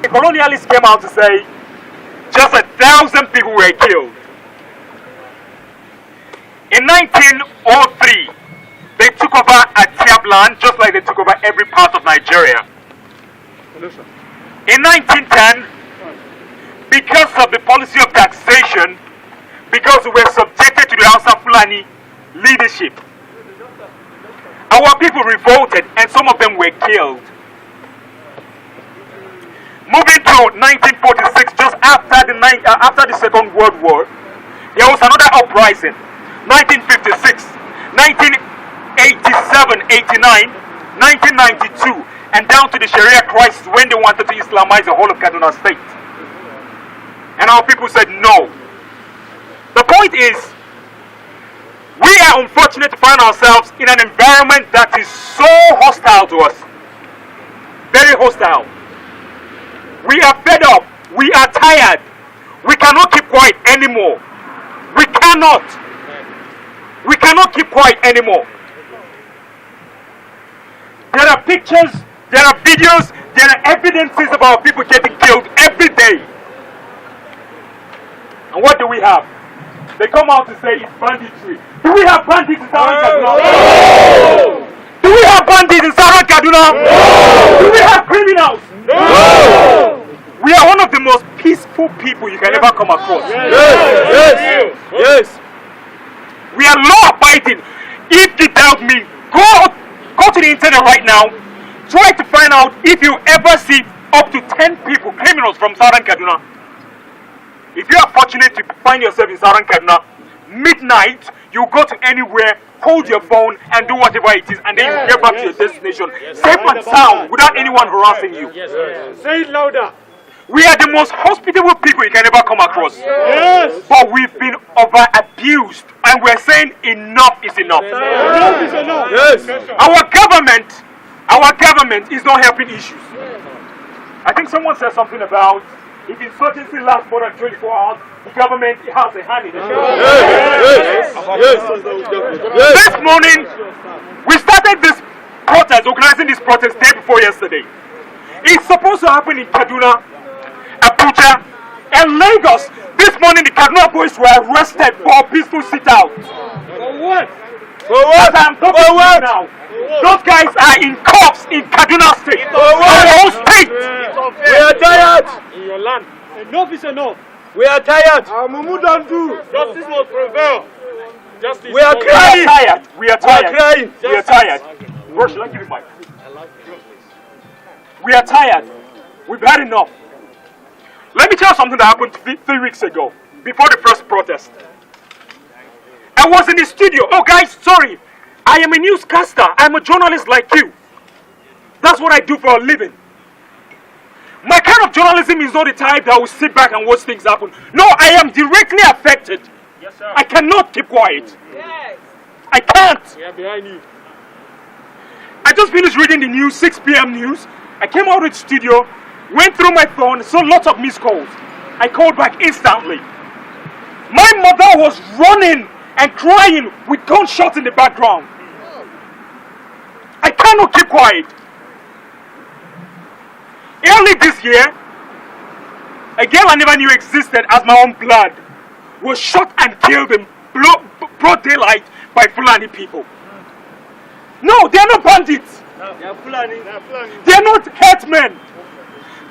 The colonialists came out to say just 1,000 people were killed. In 1903, they took over Atiab land just like they took over every part of Nigeria. In 1910, because of the policy of taxation, because we were subjected to the Hausa Fulani leadership, our people revolted and some of them were killed. Moving to 1946, just after the Second World War, there was another uprising. 1956, 1987, 89, 1992, and down to the Sharia crisis when they wanted to Islamize the whole of Kaduna State. And our people said no. The point is, we are unfortunate to find ourselves in an environment that is so hostile to us. Very hostile. We are fed up. We are tired. We cannot keep quiet anymore. We cannot. We cannot keep quiet anymore. There are pictures, there are videos, there are evidences about people getting killed every day. And what do we have? They come out to say it's banditry. Do we have bandits in Southern Kaduna? No! Do we have bandits in Southern Kaduna? No! Do we have criminals? No! We are one of the most peaceful people you can ever come across. Yes. We are law-abiding. If you doubt me, go to the internet right now. Try to find out if you ever see up to 10 people, criminals from Southern Kaduna. If you are fortunate to find yourself in Southern Kaduna, midnight, you go to anywhere, hold your phone, and do whatever it is, and then you get back to your destination, safe and sound, without anyone harassing you. Say it louder. We are the most hospitable people you can ever come across. Yes. But we've been over-abused, and we're saying enough is enough. Enough is enough. Yes. Our government is not helping issues. I think someone said something about if insurgency lasts more than 24 hours, the government has a hand in it. Yes. This morning, we started this protest, organizing this protest day before yesterday. It's supposed to happen in Kaduna, Abuja, and Lagos. This morning, the Kaduna boys were arrested for a peaceful sit-out. For what? For what? I'm talking to you now. Those guys are in cuffs in Kaduna State. For what? Our own state. We are tired. In your land. Enough is enough. We are tired. Mumu don't do. Justice must prevail. Justice. We are crying. We are tired. We are tired. Bro, should I give you my? We are tired. We've had enough. Let me tell you something that happened 3 weeks ago, before the first protest. I was in the studio. Oh, guys, sorry. I am a newscaster. I'm a journalist like you. That's what I do for a living. My kind of journalism is not the type that will sit back and watch things happen. No, I am directly affected. Yes, sir. I cannot keep quiet. Yes. I can't. We are behind you. I just finished reading the news, 6 p.m. news. I came out of the studio, went through my phone, saw lots of missed calls. I called back instantly. My mother was running and crying with gunshots in the background. I cannot keep quiet. Early this year, a girl I never knew existed as my own blood was shot and killed in broad daylight by Fulani people. No, they are not bandits. They are Fulani. They are not headmen.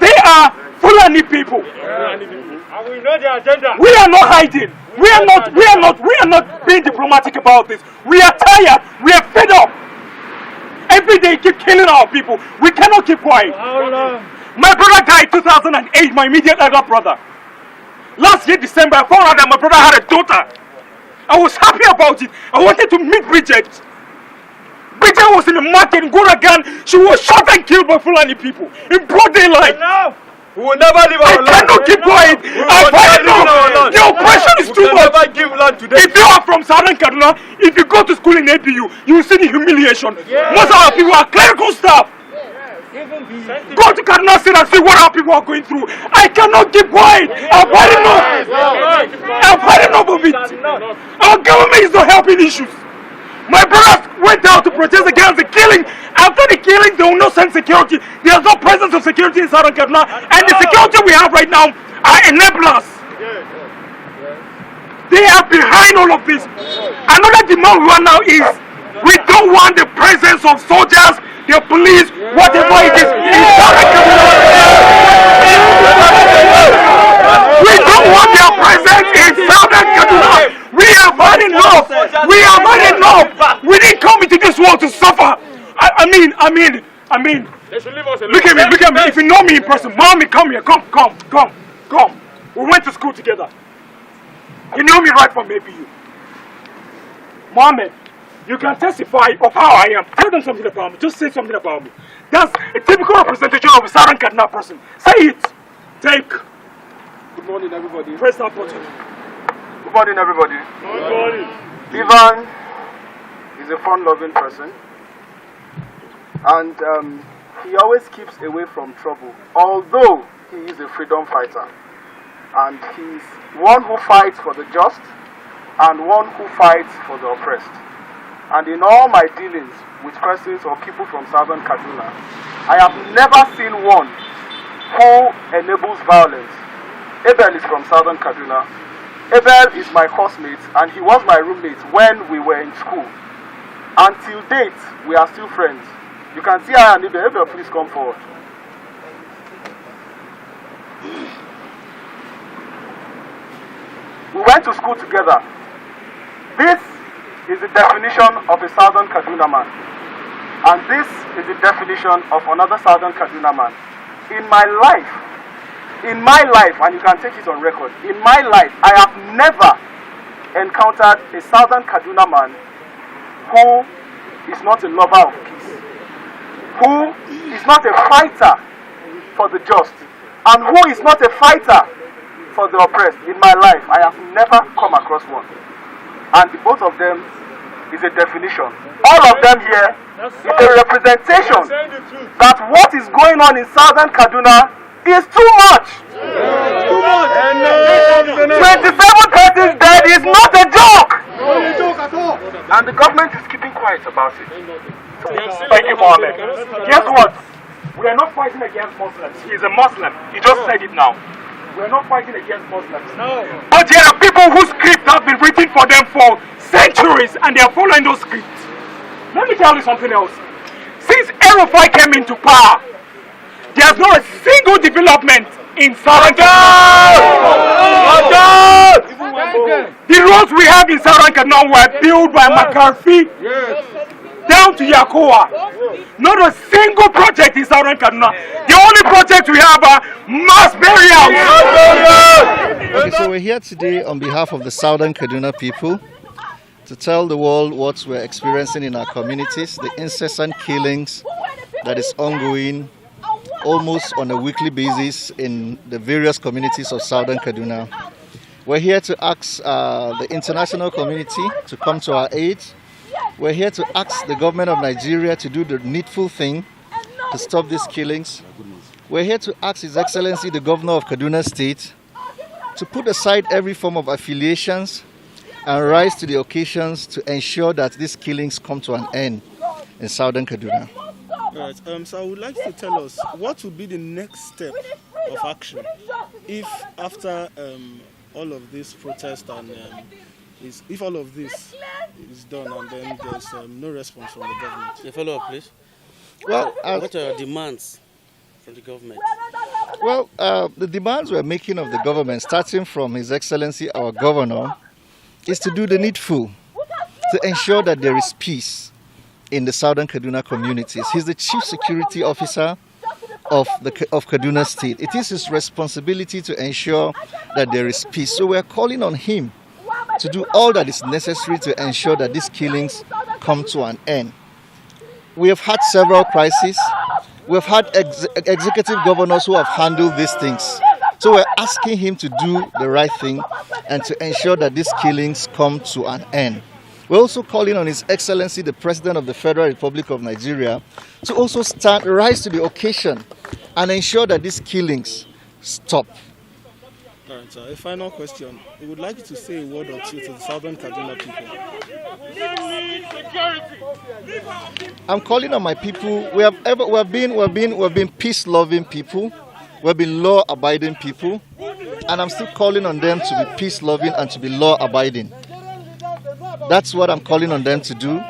They are Fulani people. And we know their agenda. We are not hiding. We are not being diplomatic about this. We are tired. We are fed up. Every day keep killing our people. We cannot keep quiet. How long? My brother died in 2008, my immediate elder brother. Last year, December, I found out that my brother had a daughter. I was happy about it. I wanted to meet Bridget. Bridget was in the market in Goragan. She was shot and killed by Fulani people in broad daylight. Enough! We will never leave our land. I cannot keep quiet. I've had enough. The oppression is too much. Never give land to them. If you are from Southern Kaduna, if you go to school in APU, you will see the humiliation. Most of our people are clerical staff. Go to Kaduna State and see what our people are going through. I cannot keep quiet. I've had enough. I've had enough of it. Our government is not helping issues. My brothers went out to protest against the killing. After the killing, they will not send security. There's no presence of security in Southern Kaduna. And the security we have right now are enablers. They are behind all of this. Another demand we want now is we don't want the presence of soldiers, the police, whatever it is in Southern Kaduna. We don't want their presence in Southern Kaduna. We have had enough. We have had enough. We didn't come into this world to suffer. I mean. They should leave us alone. Look at me. If you know me in person, mommy, come here. Come. We went to school together. You know me right from APU. Mohammed, you can testify of how I am. Tell them something about me. Just say something about me. That's a typical representation of a Southern Kaduna person. Say it. Take. Good morning, everybody. Press that button. Good morning, everybody. Good morning. Ivan is a fun-loving person, and he always keeps away from trouble, although he is a freedom fighter. And he's one who fights for the just and one who fights for the oppressed. And in all my dealings with persons or people from Southern Kaduna, I have never seen one who enables violence. Abel is from Southern Kaduna. Abel is my classmate and he was my roommate when we were in school. Until date, we are still friends. You can see I and Abel. Abel, please come forward. We went to school together. This is the definition of a Southern Kaduna man. And this is the definition of another Southern Kaduna man. In my life, and you can take it on record, in my life, I have never encountered a Southern Kaduna man who is not a lover of peace, who is not a fighter for the just, and who is not a fighter for the oppressed. In my life, I have never come across one. And the both of them is a definition. All of them here is a representation that what is going on in Southern Kaduna is too much. 27 persons dead is not a joke. And the government is keeping quiet about it. Thank you, Mohammed. Guess what? We are not fighting against Muslims. He's a Muslim. He just said it now. We are not fighting against Muslims. No. But there are people whose scripts have been written for them for centuries and they are following those scripts. Let me tell you something else. Since Erufai came into power, there's not a single development in Southern Kaduna. The roads we have in Southern Kaduna were built by McCarthy down to Yakoa. Not a single project in Southern Kaduna. The only project we have are mass burials. Okay, so we're here today on behalf of the Southern Kaduna people to tell the world what we're experiencing in our communities, the incessant killings that is ongoing almost on a weekly basis in the various communities of Southern Kaduna. We're here to ask the international community to come to our aid. We're here to ask the government of Nigeria to do the needful thing to stop these killings. We're here to ask His Excellency the Governor of Kaduna State to put aside every form of affiliations and rise to the occasions to ensure that these killings come to an end in Southern Kaduna. Right. So I would like to tell us what would be the next step of action if after all of this protest and if all of this is done and then there's no response from the government. A follow-up, please. Well, what are your demands from the government? Well, the demands we're making of the government, starting from His Excellency our Governor, is to do the needful, to ensure that there is peace in the Southern Kaduna communities. He's the Chief Security Officer of Kaduna State. It is his responsibility to ensure that there is peace. So we're calling on him to do all that is necessary to ensure that these killings come to an end. We have had several crises. We've had executive governors who have handled these things. So we're asking him to do the right thing and to ensure that these killings come to an end. We're also calling on His Excellency, the President of the Federal Republic of Nigeria, to also rise to the occasion and ensure that these killings stop. All right, sir. A final question. We would like you to say a word or two to the Southern Kaduna people. I'm calling on my people. We've been peace-loving people. We've been law-abiding people, and I'm still calling on them to be peace-loving and to be law-abiding. That's what I'm calling on them to do.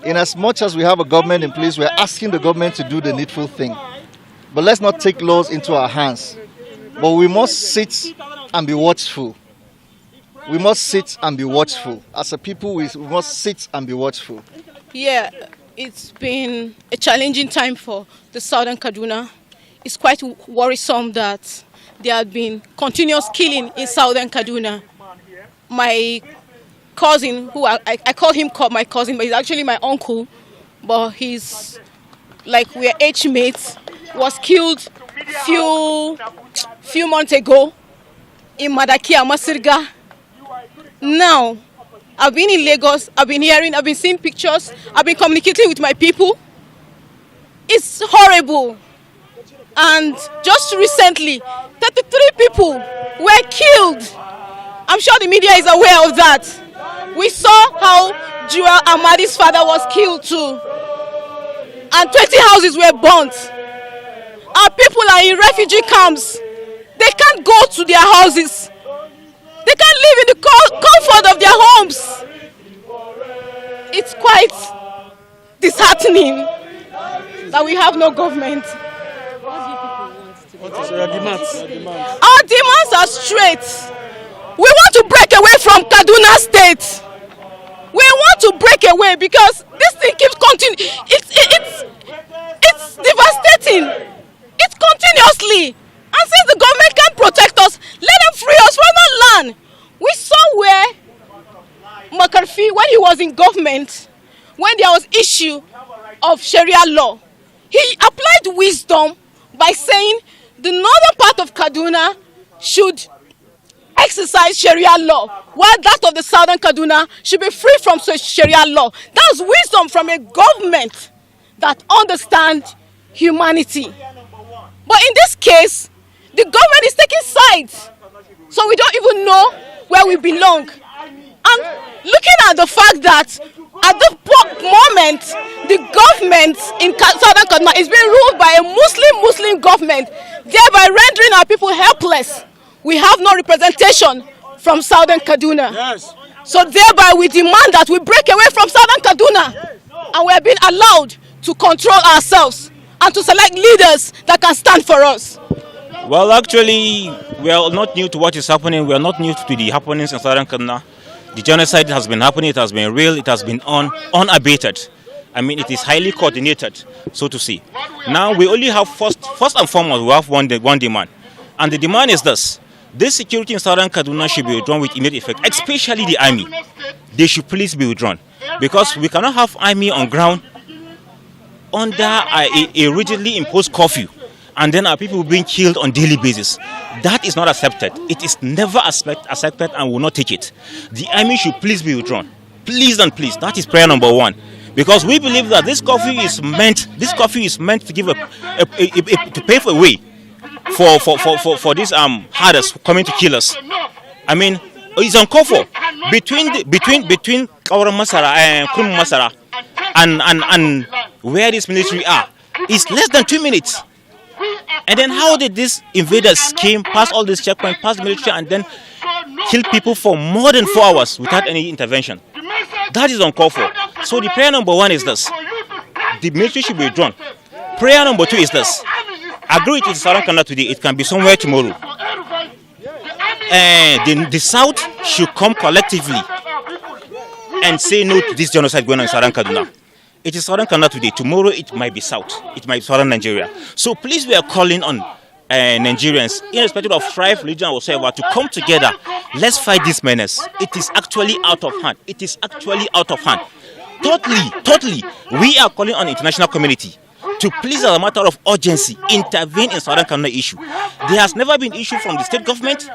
In as much as we have a government in place, we're asking the government to do the needful thing. But let's not take laws into our hands. But we must sit and be watchful. We must sit and be watchful. As a people, we must sit and be watchful. Yeah, it's been a challenging time for the Southern Kaduna. It's quite worrisome that there have been continuous killing in Southern Kaduna. My cousin, who I call him my cousin, but he's actually my uncle, but he's like we're age mates, was killed few months ago in Madakia, Masirga. Now, I've been in Lagos, I've been seeing pictures, I've been communicating with my people. It's horrible. And just recently, 33 people were killed. I'm sure the media is aware of that. We saw how Jewel Amadi's father was killed too. And 20 houses were burnt. Our people are in refugee camps. They can't go to their houses. They can't live in the comfort of their homes. It's quite disheartening that we have no government. What is your demands? Our demands are straight. We want to break away from Kaduna State. We want to break away because this thing keeps continuing. It's devastating. It's continuously. And since the government can't protect us, let them free us from that land. We saw where McCarthy, when he was in government, when there was issue of Sharia law, he applied wisdom by saying the northern part of Kaduna should exercise Sharia law, while that of the southern Kaduna should be free from Sharia law. That's wisdom from a government that understands humanity. But in this case, the government is taking sides, so we don't even know where we belong. And looking at the fact that at this moment, the government in southern Kaduna is being ruled by a Muslim government, thereby rendering our people helpless. We have no representation from southern Kaduna. Yes. So thereby we demand that we break away from southern Kaduna, and we are being allowed to control ourselves and to select leaders that can stand for us. Well, actually, we are not new to what is happening. We are not new to the happenings in southern Kaduna. The genocide has been happening, it has been real, it has been unabated. I mean, it is highly coordinated, so to say. Now, we only have, first and foremost, we have one demand. And the demand is this. This security in southern Kaduna should be withdrawn with immediate effect, especially the army. They should please be withdrawn. Because we cannot have army on ground under a rigidly imposed curfew, and then our people being killed on daily basis. That is not accepted. It is never accepted and will not take it. The army should please be withdrawn. Please and please. That is prayer number one. Because we believe that this curfew is meant to give to pave a way for these herders coming to kill us. I mean, it's uncalled for. Between Kaura Masara and Krum Masara and where these military are, it's less than 2 minutes. And then how did these invaders came past all these checkpoints, past the military, and then kill people for more than 4 hours without any intervention? That is uncalled for. So the prayer number one is this. The military should be withdrawn. Prayer number two is this. Agree with Southern Kaduna today, it can be somewhere tomorrow. And the South should come collectively and say no to this genocide going on in Southern Kaduna. It is Southern Kaduna today. Tomorrow it might be South. It might be Southern Nigeria. So please, we are calling on Nigerians, irrespective of tribe, religion, or whatsoever, to come together. Let's fight this menace. It is actually out of hand. It is actually out of hand. Totally. We are calling on the international community to please, as a matter of urgency, intervene in Southern Kaduna issue. There has never been issue from the state government.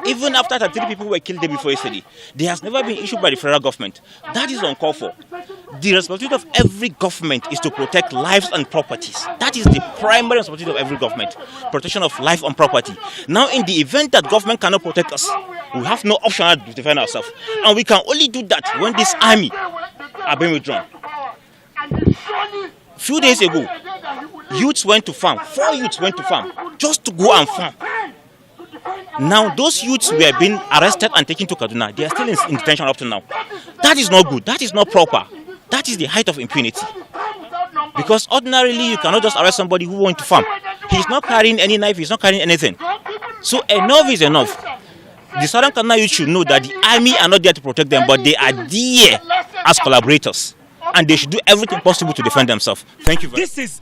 Even after 33 people were killed the day before yesterday, there has never been issued by the federal government. That is uncalled for. The responsibility of every government is to protect lives and properties. That is the primary responsibility of every government, protection of life and property. Now, in the event that government cannot protect us, we have no option to defend ourselves. And we can only do that when this army are being withdrawn. Few days ago, youths went to farm. 4 youths went to farm just to go and farm. Now, those youths were being arrested and taken to Kaduna. They are still in detention up to now. That is not good. That is not proper. That is the height of impunity. Because ordinarily, you cannot just arrest somebody who went to farm. He's not carrying any knife. He's not carrying anything. So enough is enough. The Southern Kaduna youth should know that the army are not there to protect them, but they are there as collaborators. And they should do everything possible to defend themselves. Thank you very much. This is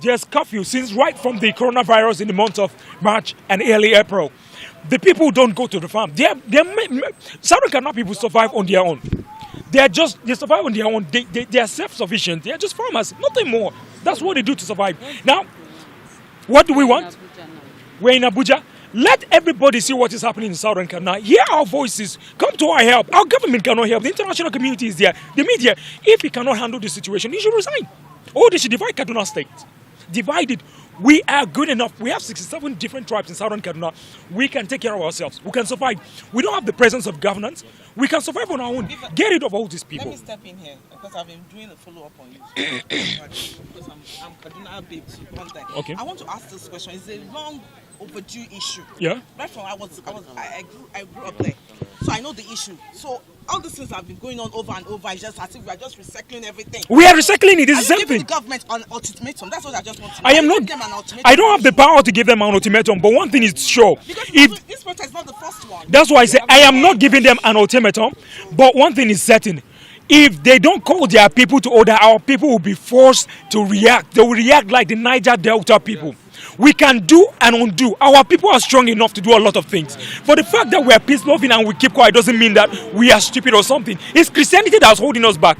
there's curfew since right from the coronavirus in the month of March and early April. The people don't go to the farm. Southern Kaduna people survive on their own. They survive on their own. They are self-sufficient. They are just farmers, nothing more. That's what they do to survive. Now, what do we want? We're in Abuja. Let everybody see what is happening in Southern Kaduna. Hear our voices. Come to our help. Our government cannot help. The international community is there. The media, if he cannot handle the situation, he should resign. Or they should divide Kaduna State. Divide it. We are good enough. We have 67 different tribes in Southern Kaduna. We can take care of ourselves. We can survive. We don't have the presence of governance. We can survive on our own. Get rid of all these people. Let me step in here because I've been doing a follow-up on you. Because I'm Kaduna babe. Okay. I want to ask this question. It's a long overdue issue. Yeah. Right from I grew up there, so I know the issue. So all these things have been going on over and over. It's just as if we are just recycling everything. We are recycling it. It's the same thing. The government an ultimatum. That's what I just want to know. I am not. I don't have the power to give them an ultimatum, but one thing is sure. Because this protest is not the first one. That's why I say I am not giving them an ultimatum, but one thing is certain. If they don't call their people to order, our people will be forced to react. They will react like the Niger Delta people. We can do and undo. Our people are strong enough to do a lot of things. But the fact that we are peace-loving and we keep quiet doesn't mean that we are stupid or something. It's Christianity that's holding us back.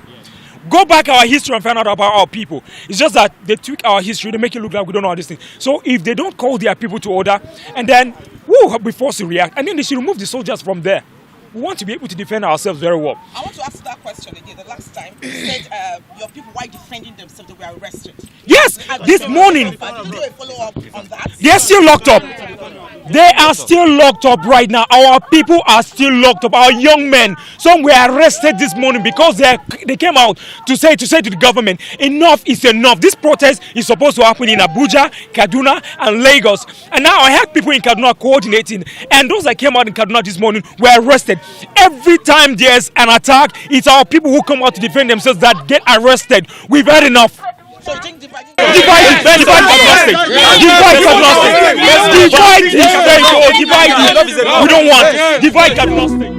Go back our history and find out about our people. It's just that they tweak our history. They make it look like we don't know all these things. So if they don't call their people to order, and then we'll be forced to react. And then they should remove the soldiers from there. We want to be able to defend ourselves very well. I want to ask that question again. The last time you said your people, while defending themselves, they were arrested. Yes, this morning. Did you do a follow-up on that? They're still locked up. They are still locked up right now. Our people are still locked up. Our young men, some were arrested this morning because they came out to say to the government, enough is enough. This protest is supposed to happen in Abuja, Kaduna, and Lagos. And now I had people in Kaduna coordinating, and those that came out in Kaduna this morning were arrested. Every time there's an attack, it's our people who come out to defend themselves that get arrested. We've had enough. So you think divide it. We don't want divide Kaduna State.